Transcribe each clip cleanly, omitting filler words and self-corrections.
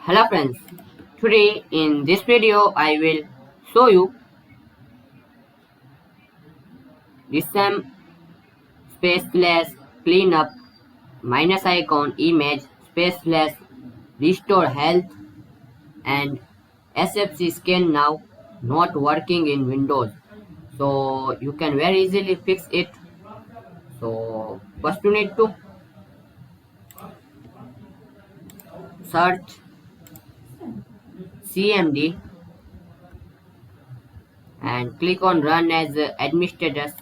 Hello friends, today in this video I will show you DISM space slash cleanup minus icon image space slash restore health and SFC scannow not working in Windows. So you can very easily fix it. So first you need to search CMD and click on run as administrator.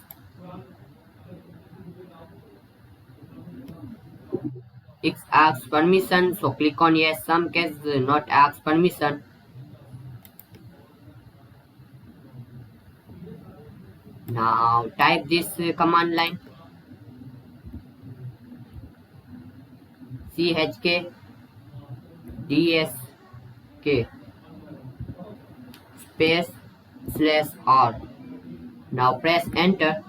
It asks permission, so click on yes. Some cases not ask permission. Now type this command line chk dsk space /r. Now press enter.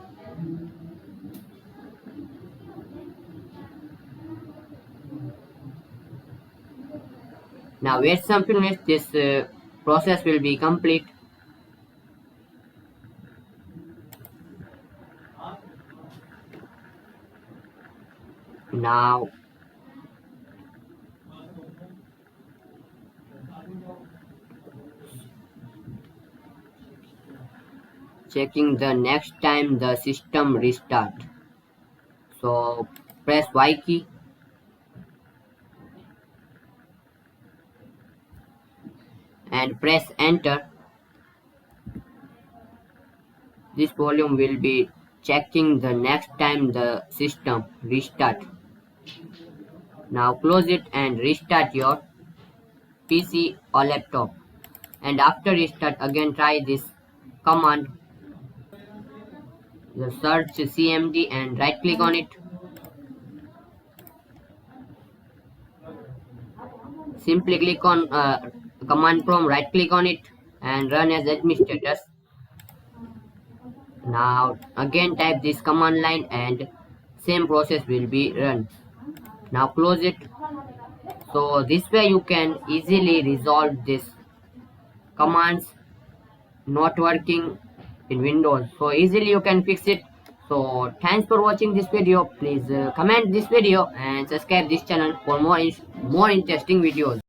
Now wait some few minutes, this process will be complete. Now checking the next time the system restart. So press Y key and press enter. This volume will be checking the next time the system restart. Now close it and restart your PC or laptop. And after restart again try this command. The search CMD and right click on it. Simply click on command prompt, right click on it and run as administrator. Now again type this command line and same process will be run. Now close it. So this way you can easily resolve this commands not working in Windows. So easily you can fix it. So thanks for watching this video. Please comment this video and subscribe this channel for more interesting videos.